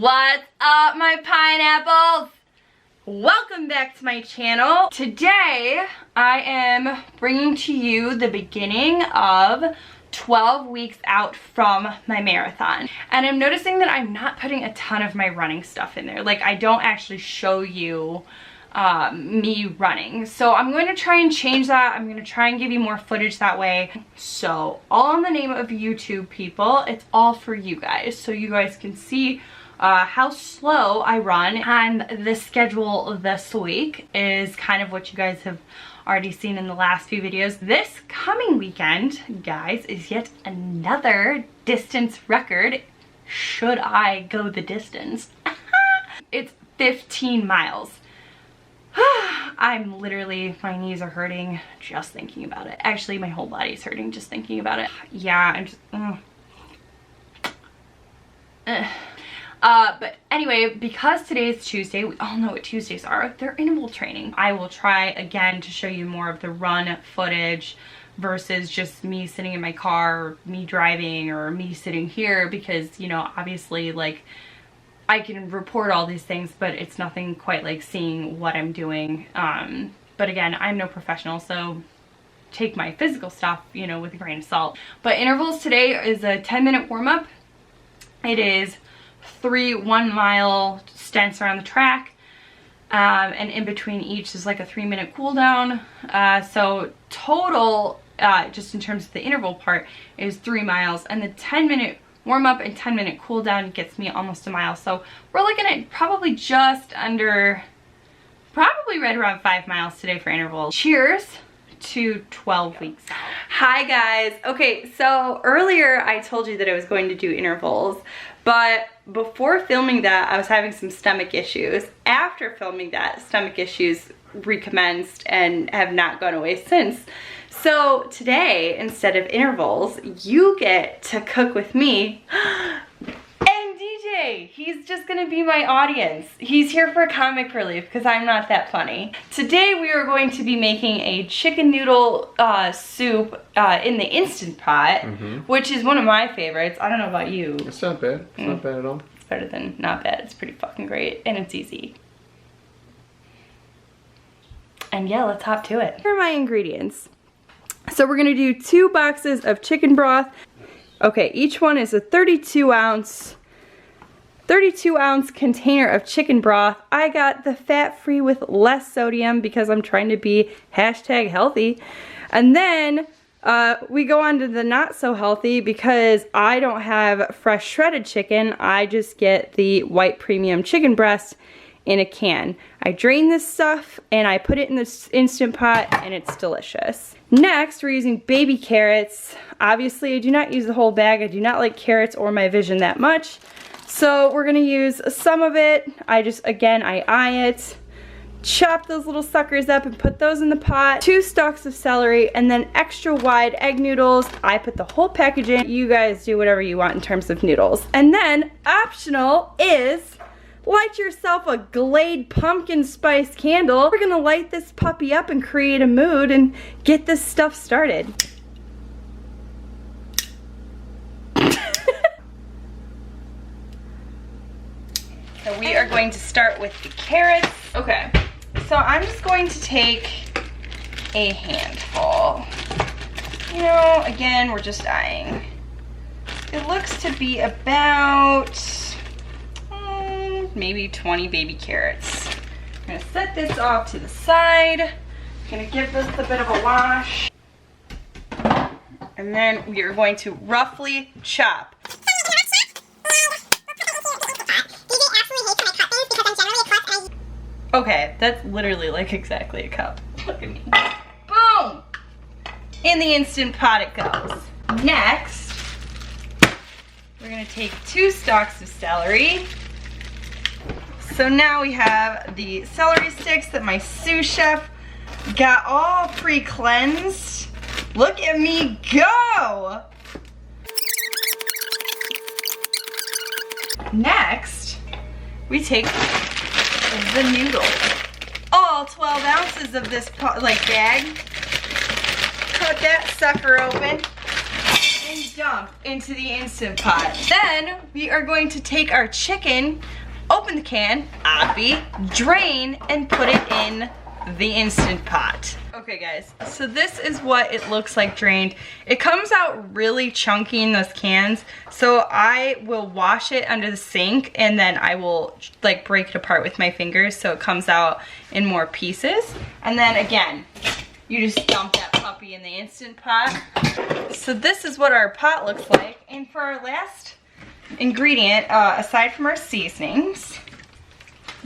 What's up, my pineapples? Welcome back to my channel. Today I am bringing to you the beginning of 12 weeks out from my marathon, and I'm noticing that I'm not putting a ton of my running stuff in there. Like, I don't actually show you me running, so I'm going to try and change that. I'm going to try and give you more footage that way. So all in the name of YouTube, people, it's all for you guys, so you guys can see how slow I run. And the schedule this week is kind of what you guys have already seen in the last few videos. This coming weekend, guys, is yet another distance record, should I go the distance. It's 15 miles. I'm literally, my knees are hurting just thinking about it. Actually, my whole body's hurting just thinking about it. Yeah, I'm just, but anyway, because today is Tuesday, we all know what Tuesdays are. They're interval training. I will try again to show you more of the run footage versus just me sitting in my car, or me driving, or me sitting here, because, you know, obviously, like, I can report all these things, but it's nothing quite like seeing what I'm doing. But again, I'm no professional, so take my physical stuff, you know, with a grain of salt. But intervals today is a 10-minute warm-up. It is 3 1-mile stints around the track, and in between each is like a 3-minute cool down. So total, just in terms of the interval part, is 3 miles, and the 10-minute warm-up and 10-minute cool down gets me almost a mile. So we're looking at probably just under, probably right around 5 miles today for intervals. Cheers to 12 weeks out. Hi guys. Okay, so earlier I told you that I was going to do intervals, but before filming that I was having some stomach issues. After filming that, stomach issues recommenced and have not gone away since. So today, instead of intervals, you get to cook with me. And DJ, he's just gonna be my audience. He's here for comic relief because I'm not that funny. Today we are going to be making a chicken noodle soup in the Instant Pot, which is one of my favorites. I don't know about you. It's not bad. It's not bad at all. It's better than not bad. It's pretty fucking great, and it's easy. And yeah, let's hop to it. Here are my ingredients. So we're gonna do 2 boxes of chicken broth. Okay, each one is a 32 ounce container of chicken broth. I got the fat-free with less sodium because I'm trying to be #healthy. And then we go on to the not so healthy because I don't have fresh shredded chicken. I just get the white premium chicken breast in a can. I drain this stuff and I put it in this Instant Pot, and it's delicious. Next, we're using baby carrots. Obviously, I do not use the whole bag. I do not like carrots or my vision that much. So we're gonna use some of it. Again, I eye it. Chop those little suckers up and put those in the pot. 2 stalks of celery, and then extra wide egg noodles. I put the whole package in. You guys do whatever you want in terms of noodles. And then optional is light yourself a Glade pumpkin spice candle. We're gonna light this puppy up and create a mood and get this stuff started. So we are going to start with the carrots. Okay, so I'm just going to take a handful. You know, again, we're just eyeing. It looks to be about maybe 20 baby carrots. I'm gonna set this off to the side. I'm gonna give this a bit of a wash. And then we are going to roughly chop. Okay, that's literally like exactly a cup. Look at me. Boom! In the Instant Pot it goes. Next, we're gonna take 2 stalks of celery. So now we have the celery sticks that my sous chef got all pre-cleansed. Look at me go! Next, we take the noodles. All 12 ounces of this bag. Cut that sucker open and dump dump into the Instant Pot. Then we are going to take our chicken, open the can, drain, and put it in the Instant Pot. Okay guys, so this is what it looks like drained. It comes out really chunky in those cans, so I will wash it under the sink and then I will like break it apart with my fingers so it comes out in more pieces. And then again, you just dump that puppy in the Instant Pot. So this is what our pot looks like. And for our last ingredient, aside from our seasonings,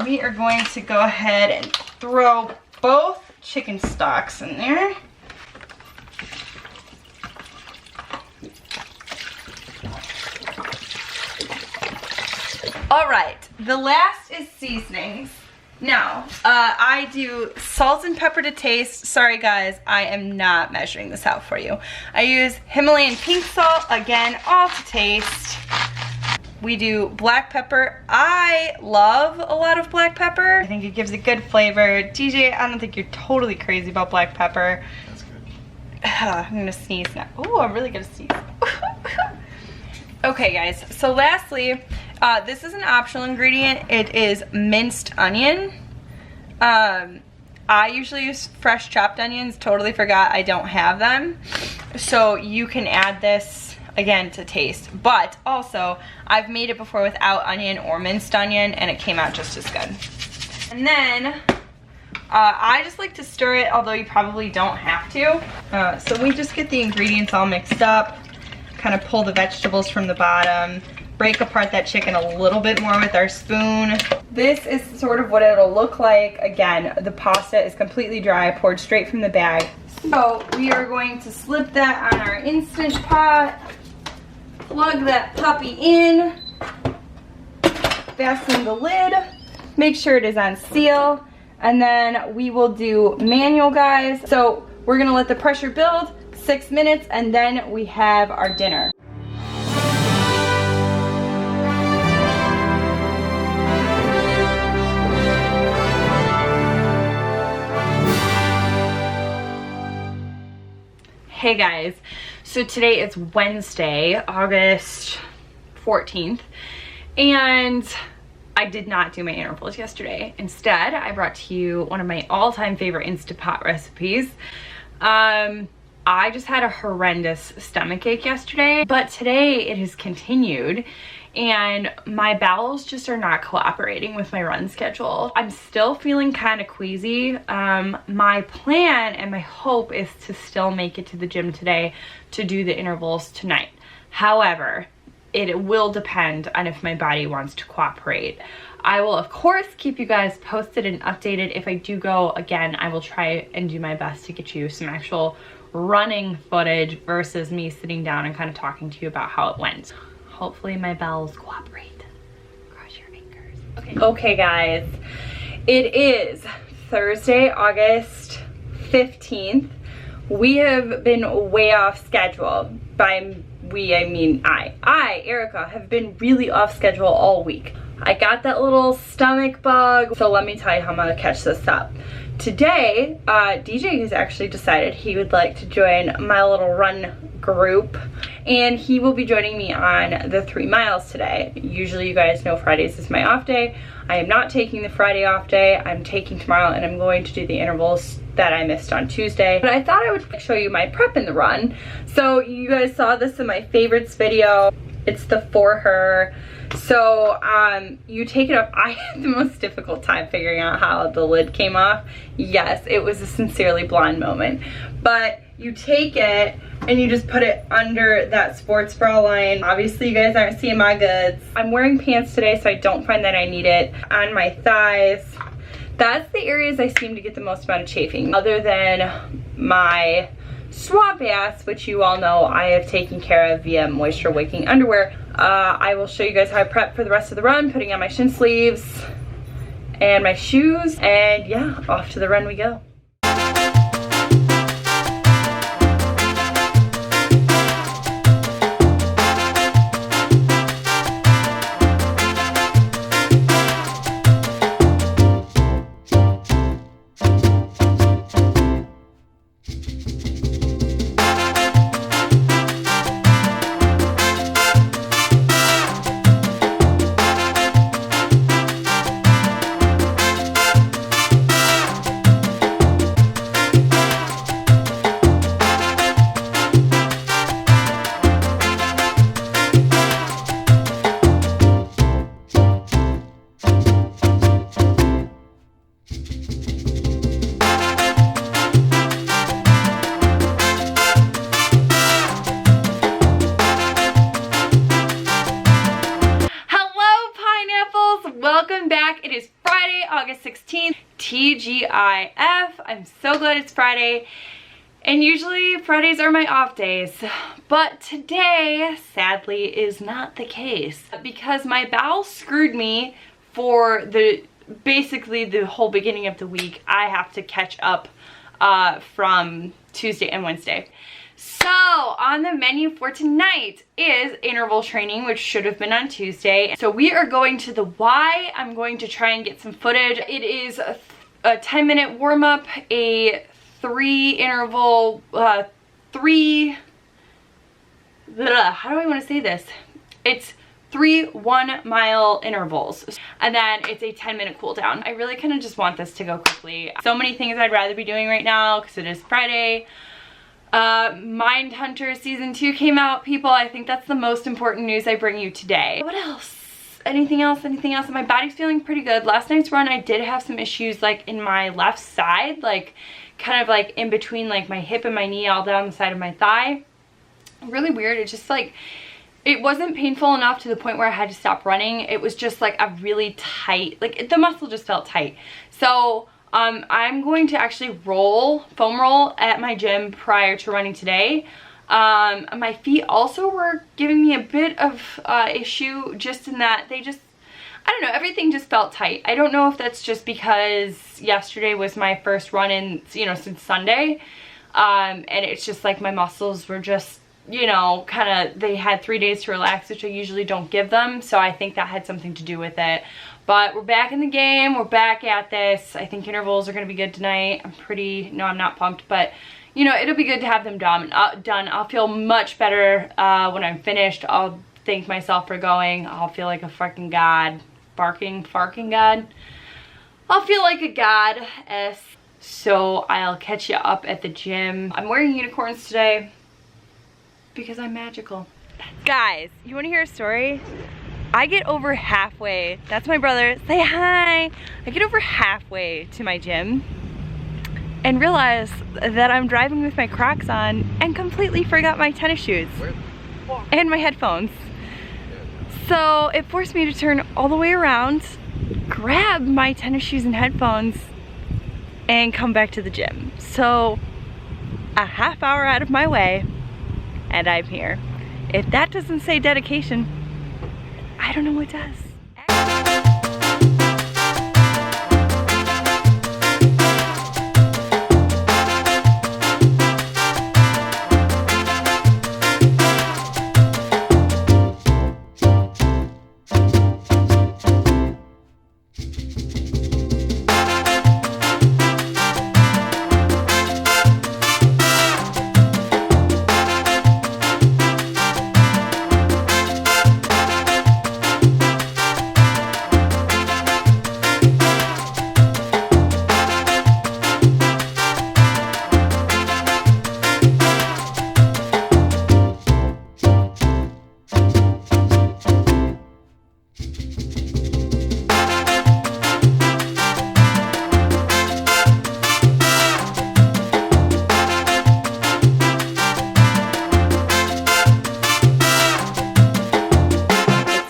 we are going to go ahead and throw both chicken stocks in there. All right, the last is seasonings. Now, I do salt and pepper to taste. Sorry guys, I am not measuring this out for you. I use Himalayan pink salt, again, all to taste. We do black pepper. I love a lot of black pepper. I think it gives a good flavor. DJ, I don't think you're totally crazy about black pepper. I'm gonna sneeze now. Oh, I'm really gonna sneeze. Okay guys, so lastly, this is an optional ingredient. It is minced onion. I usually use fresh chopped onions. Totally forgot I don't have them. So you can add this again to taste, but also I've made it before without onion or minced onion and it came out just as good. And then I just like to stir it, although you probably don't have to. So we just get the ingredients all mixed up, kind of pull the vegetables from the bottom, break apart that chicken a little bit more with our spoon. This is sort of what it'll look like. Again, the pasta is completely dry, poured straight from the bag. So we are going to slip that on our Instant Pot, plug that puppy in, fasten the lid, make sure it is on seal, and then we will do manual, guys. So we're gonna let the pressure build 6 minutes and then we have our dinner. Hey guys, so today is Wednesday, August 14th, and I did not do my intervals yesterday. Instead, I brought to you one of my all-time favorite Instant Pot recipes. I just had a horrendous stomachache yesterday, but today it has continued and my bowels just are not cooperating with my run schedule. I'm still feeling kind of queasy. My plan and my hope is to still make it to the gym today to do the intervals tonight. However, it will depend on if my body wants to cooperate. I will of course keep you guys posted and updated. If I do go again, I will try and do my best to get you some actual running footage versus me sitting down and kind of talking to you about how it went. Hopefully my bowels cooperate. Cross your fingers. Okay guys, it is Thursday, August 15th. We have been way off schedule. By we, I mean I, Erica, have been really off schedule all week. I got that little stomach bug, so let me tell you how I'm gonna catch this up. Today, DJ has actually decided he would like to join my little run group, and he will be joining me on the 3 miles today. Usually you guys know Fridays is my off day. I am not taking the Friday off day. I'm taking tomorrow and I'm going to do the intervals that I missed on Tuesday. But I thought I would show you my prep in the run. So you guys saw this in my favorites video. It's the For Her. So you take it up. I had the most difficult time figuring out how the lid came off. Yes, it was a sincerely blonde moment. But you take it and you just put it under that sports bra line. Obviously you guys aren't seeing my goods. I'm wearing pants today, so I don't find that I need it. On my thighs, that's the areas I seem to get the most amount of chafing. Other than my swamp ass, which you all know I have taken care of via moisture wicking underwear. I will show you guys how I prep for the rest of the run, putting on my shin sleeves and my shoes, and yeah, off to the run we go. 16th, TGIF. I'm so glad it's Friday. And usually Fridays are my off days, but today, sadly, is not the case because my bowel screwed me for basically the whole beginning of the week. I have to catch up from Tuesday and Wednesday. So on the menu for tonight is interval training, which should have been on Tuesday. So we are going to the Y. I'm going to try and get some footage. It is a 10-minute warm-up, a 3 interval, how do I want to say this? It's 3 1-mile intervals, and then it's a 10-minute cool down. I really kind of just want this to go quickly. So many things I'd rather be doing right now because it is Friday. Mindhunter season 2 came out, people. I think that's the most important news I bring you today. What else? Anything else? My body's feeling pretty good. Last night's run, I did have some issues like in my left side, like kind of like in between like my hip and my knee, all down the side of my thigh. Really weird. It just like, it wasn't painful enough to the point where I had to stop running. It was just like a really tight, like the muscle just felt tight. So I'm going to actually foam roll at my gym prior to running today. My feet also were giving me a bit of issue, just in that they just, I don't know, everything just felt tight. I don't know if that's just because yesterday was my first run in, you know, since Sunday. And it's just like my muscles were just, you know, kind of, they had 3 days to relax, which I usually don't give them. So I think that had something to do with it. But we're back in the game. We're back at this. I think intervals are going to be good tonight. I'm not pumped, but you know, it'll be good to have them done. I'll feel much better when I'm finished. I'll thank myself for going. I'll feel like a fucking god. Farking god. I'll feel like a goddess. So I'll catch you up at the gym. I'm wearing unicorns today because I'm magical. Guys, you want to hear a story? I get over halfway, that's my brother, say hi. I get over halfway to my gym and realize that I'm driving with my Crocs on and completely forgot my tennis shoes and my headphones. So it forced me to turn all the way around, grab my tennis shoes and headphones, and come back to the gym. So a half hour out of my way, and I'm here. If that doesn't say dedication, I don't know what does.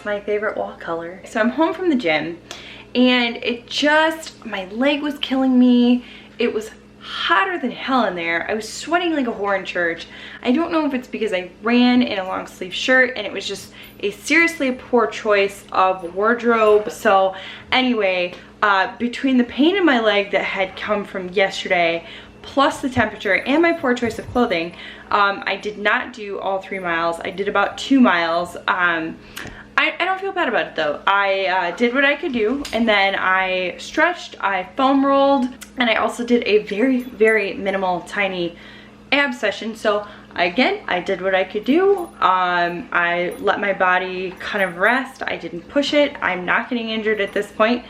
My favorite wall color. So I'm home from the gym and my leg was killing me. It was hotter than hell in there. I was sweating like a whore in church. I don't know if it's because I ran in a long sleeve shirt and it was just a seriously poor choice of wardrobe. So anyway, between the pain in my leg that had come from yesterday, plus the temperature and my poor choice of clothing, I did not do all 3 miles. I did about 2 miles. I don't feel bad about it though. I did what I could do, and then I stretched, I foam rolled, and I also did a very, very minimal, tiny ab session. So again, I did what I could do. I let my body kind of rest. I didn't push it. I'm not getting injured at this point.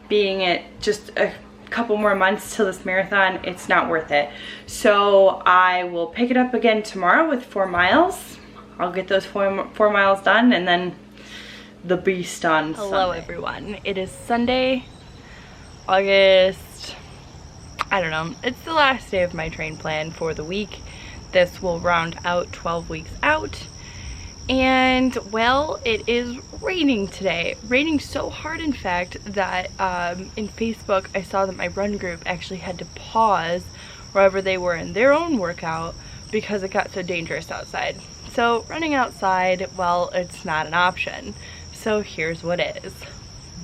Being it just a couple more months till this marathon, it's not worth it. So I will pick it up again tomorrow with 4 miles. I'll get those 4 miles done and then the beast on Hello Sunday. Everyone, it is Sunday, August, I don't know, it's the last day of my train plan for the week. This will round out 12 weeks out. And well, it is raining today. Raining so hard, in fact, that in Facebook I saw that my run group actually had to pause wherever they were in their own workout because it got so dangerous outside. So running outside, well, it's not an option. So here's what is.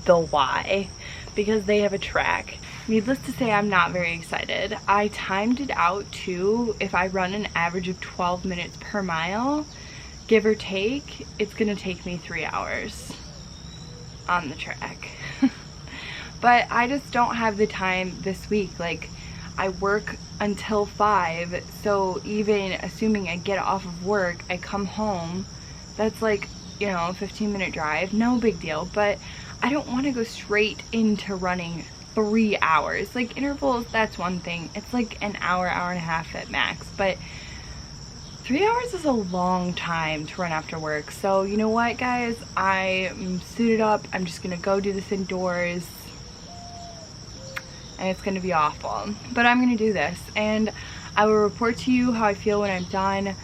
The why. Because they have a track. Needless to say, I'm not very excited. I timed it out too. If I run an average of 12 minutes per mile, give or take, it's gonna take me 3 hours on the track. But I just don't have the time this week. Like, I work until 5, so even assuming I get off of work, I come home, that's like, you know, a 15-minute drive, no big deal. But I don't want to go straight into running 3 hours. Like, intervals, that's one thing. It's like an hour, hour and a half at max, but 3 hours is a long time to run after work. So you know what, guys, I'm suited up. I'm just gonna go do this indoors, and it's gonna be awful, but I'm gonna do this, and I will report to you how I feel when I'm done.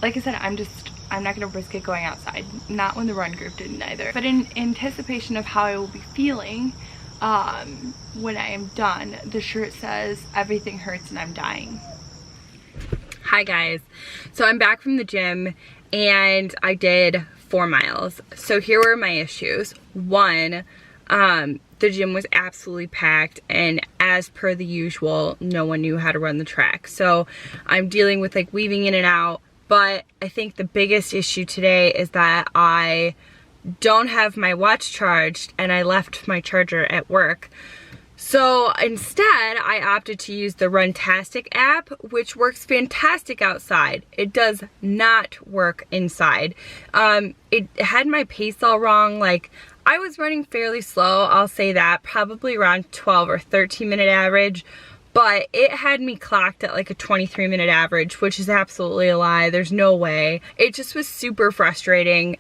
Like I said, I'm not gonna risk it going outside, not when the run group didn't either. But in anticipation of how I will be feeling when I am done, the shirt says, "Everything hurts and I'm dying." Hi guys, so I'm back from the gym and I did 4 miles. So here were my issues. One, the gym was absolutely packed, and as per the usual, no one knew how to run the track. So I'm dealing with like weaving in and out, but I think the biggest issue today is that I don't have my watch charged and I left my charger at work. So instead, I opted to use the Runtastic app, which works fantastic outside. It does not work inside. It had my pace all wrong. Like, I was running fairly slow, I'll say that, probably around 12 or 13 minute average, but it had me clocked at like a 23-minute average, which is absolutely a lie. There's no way. It just was super frustrating.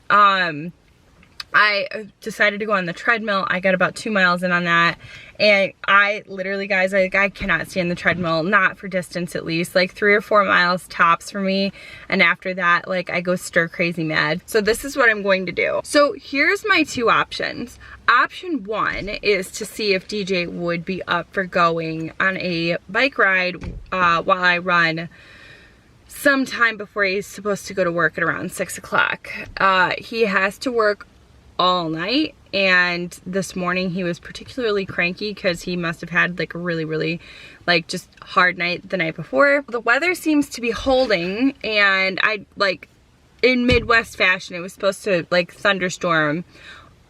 I decided to go on the treadmill. I got about 2 miles in on that, and I literally, guys, I cannot stand the treadmill, not for distance at least, like 3 or 4 miles tops for me, and after that, like, I go stir crazy mad. So this is what I'm going to do. So here's my 2 options. Option 1 is to see if DJ would be up for going on a bike ride while I run sometime before he's supposed to go to work at around 6 o'clock. He has to work all night, and this morning he was particularly cranky because he must have had like a really like just hard night the night before. The weather seems to be holding, and I like, in Midwest fashion, it was supposed to like thunderstorm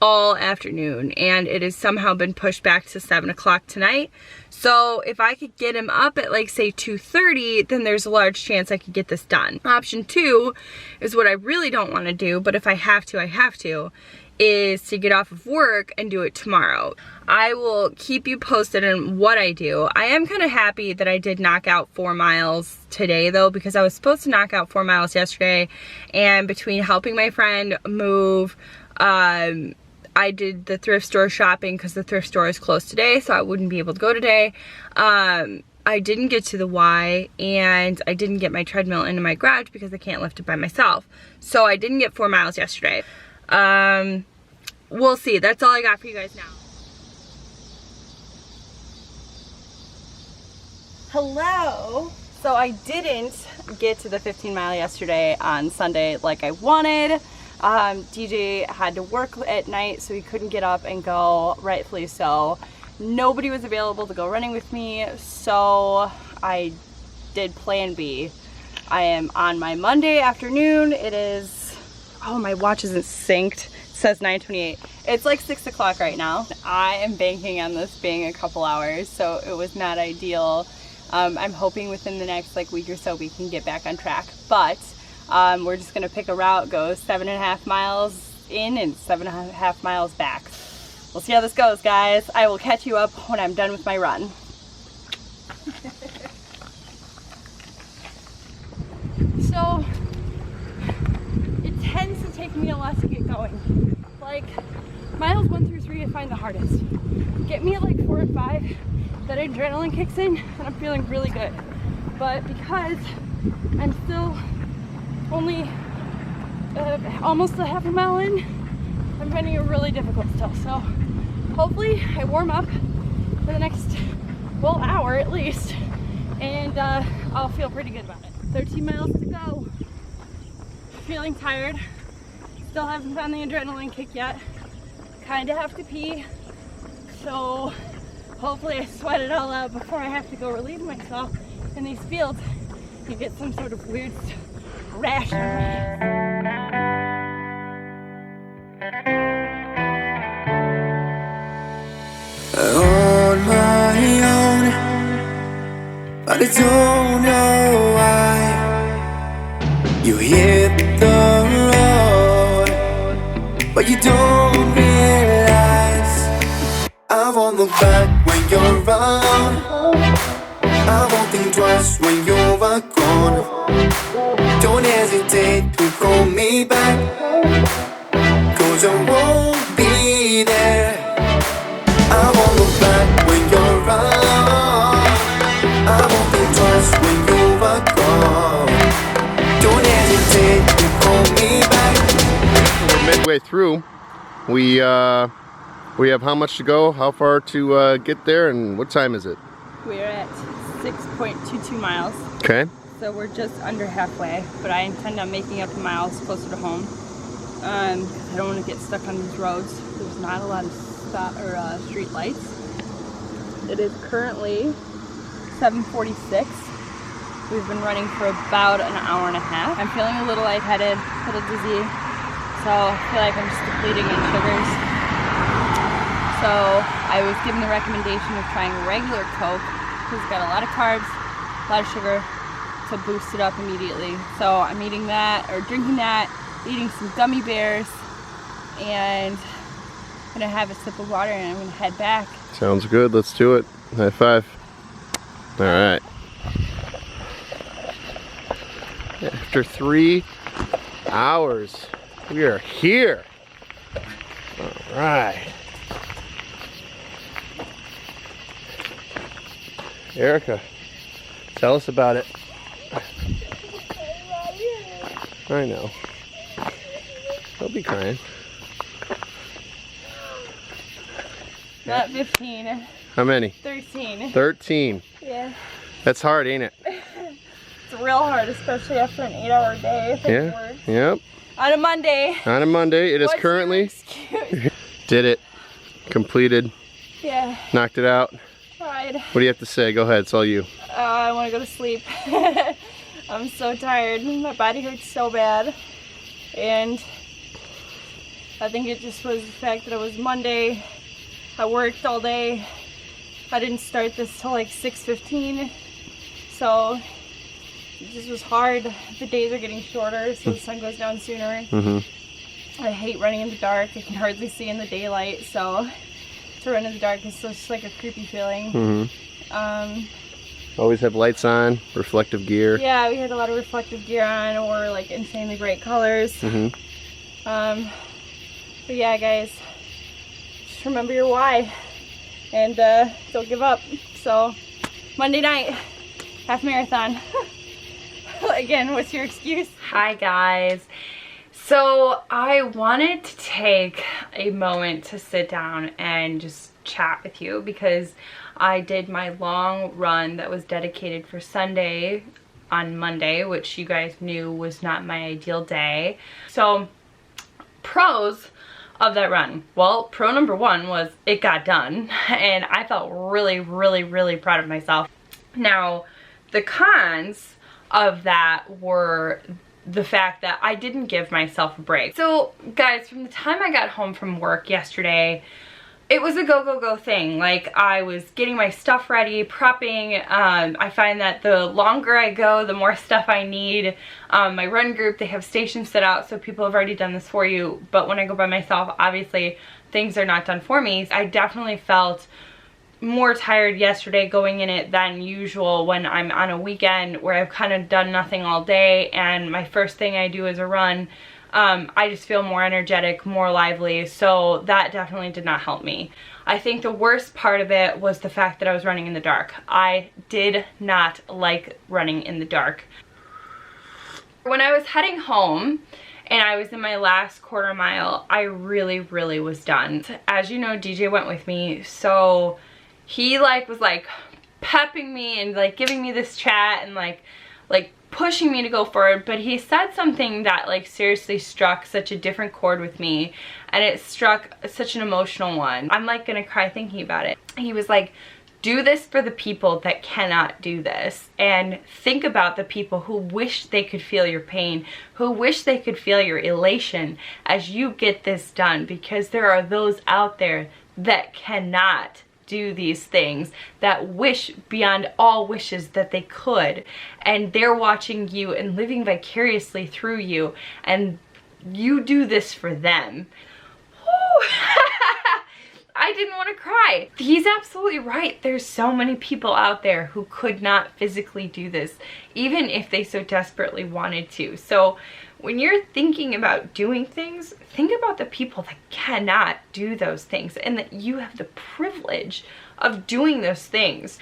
all afternoon, and it has somehow been pushed back to 7 o'clock tonight. So if I could get him up at like say 2:30, then there's a large chance I could get this done. Option 2 is what I really don't want to do, but if I have to, I have to, is to get off of work and do it tomorrow. I will keep you posted on what I do. I am kind of happy that I did knock out 4 miles today though, because I was supposed to knock out 4 miles yesterday, and between helping my friend move, I did the thrift store shopping because the thrift store is closed today, so I wouldn't be able to go today. I didn't get to the Y, and I didn't get my treadmill into my garage because I can't lift it by myself. So I didn't get 4 miles yesterday. We'll see. That's all I got for you guys now. Hello. So I didn't get to the 15 mile yesterday on Sunday like I wanted. DJ had to work at night, so he couldn't get up and go, rightfully so. Nobody was available to go running with me, so I did plan B. I am on my Monday afternoon. It is, oh, my watch isn't synced. It says 9:28. It's like 6 o'clock right now. I am banking on this being a couple hours, so it was not ideal. I'm hoping within the next like week or so we can get back on track, but we're just gonna pick a route, go 7.5 miles in and 7.5 miles back. We'll see how this goes, guys. I will catch you up when I'm done with my run. So it tends to take me a lot to get going. Like miles 1 through 3 I find the hardest. Get me at like 4 and 5, that adrenaline kicks in and I'm feeling really good. But because I'm still only almost a half a mile in. I'm finding it really difficult still, so hopefully I warm up for the next, well, hour at least, and I'll feel pretty good about it. 13 miles to go. Feeling tired. Still haven't found the adrenaline kick yet. Kinda have to pee, so hopefully I sweat it all out before I have to go relieve myself in these fields and get some sort of weird rash on my On my own, but I don't know why you hit the road, but you don't realize I won't look back when you're around. I won't think twice when you're gone. Don't hesitate to call me back, 'cause I won't be there. I won't look back when you're around. I won't think twice when you're gone. Don't hesitate to call me back. We're midway through. We have how much to go? How far to get there? And what time is it? We're at 6.22 miles. Okay. So we're just under halfway, but I intend on making up the miles closer to home. Because I don't want to get stuck on these roads. There's not a lot of street lights. It is currently 7:46. We've been running for about an hour and a half. I'm feeling a little lightheaded, a little dizzy, so I feel like I'm just depleting in sugars. So I was given the recommendation of trying regular Coke because it's got a lot of carbs, a lot of sugar, to boost it up immediately. So I'm eating that, or drinking that, eating some gummy bears, and I'm gonna have a sip of water and I'm gonna head back. Sounds good. Let's do it. High five. All right. After 3 hours, we are here. All right. Erica, tell us about it. I know. Don't be crying. Not 15. How many? 13. 13. Yeah. That's hard, ain't it? It's real hard, especially after an 8-hour day. Yeah. Yep. On a Monday. On a Monday, it is What's currently. your excuse? Did it. Completed. Yeah. Knocked it out. Tried. What do you have to say? Go ahead. It's all you. I want to go to sleep. I'm so tired. My body hurts so bad. And I think it just was the fact that it was Monday. I worked all day. I didn't start this till like 6:15. So it just was hard. The days are getting shorter, so the sun goes down sooner. I hate running in the dark. I can hardly see in the daylight, so to run in the dark is just like a creepy feeling. Always have lights on, reflective gear. Yeah, we had a lot of reflective gear on, or like insanely bright colors. But yeah, guys, just remember your why and don't give up. So Monday night, half marathon. Again, what's your excuse? Hi guys. So I wanted to take a moment to sit down and just chat with you because I did my long run that was dedicated for Sunday on Monday, which you guys knew was not my ideal day. So pros of that run. Well, pro number one was it got done and I felt really proud of myself. Now, the cons of that were the fact that I didn't give myself a break. So guys, from the time I got home from work yesterday, it was a go thing. Like, I was getting my stuff ready, prepping. I find that the longer I go, the more stuff I need. My run group, they have stations set out, so people have already done this for you. But when I go by myself, obviously things are not done for me. I definitely felt more tired yesterday going in it than usual when I'm on a weekend where I've kind of done nothing all day and my first thing I do is a run. I just feel more energetic, more lively, so that definitely did not help me. I think the worst part of it was the fact that I was running in the dark. I did not like running in the dark. When I was heading home and I was in my last quarter mile, I really was done. As you know, DJ went with me, so he was like pepping me and like giving me this chat and like pushing me to go forward, but he said something that like seriously struck such a different chord with me, and it struck such an emotional one. I'm like gonna cry thinking about it. He was like, do this for the people that cannot do this, and think about the people who wish they could feel your pain, who wish they could feel your elation as you get this done, because there are those out there that cannot do these things, that wish beyond all wishes that they could, and they're watching you and living vicariously through you, and you do this for them. I didn't want to cry. He's absolutely right. There's so many people out there who could not physically do this, even if they so desperately wanted to. So when you're thinking about doing things, think about the people that cannot do those things, and that you have the privilege of doing those things.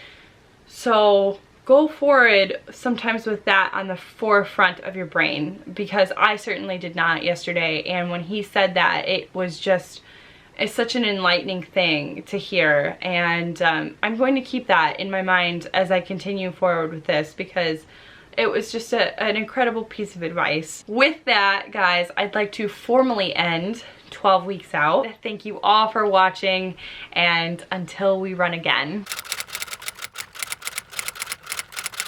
So go forward sometimes with that on the forefront of your brain, because I certainly did not yesterday. And when he said that, it was just, it's such an enlightening thing to hear. And I'm going to keep that in my mind as I continue forward with this, because it was just an incredible piece of advice. With that, guys, I'd like to formally end 12 weeks out. Thank you all for watching, and until we run again.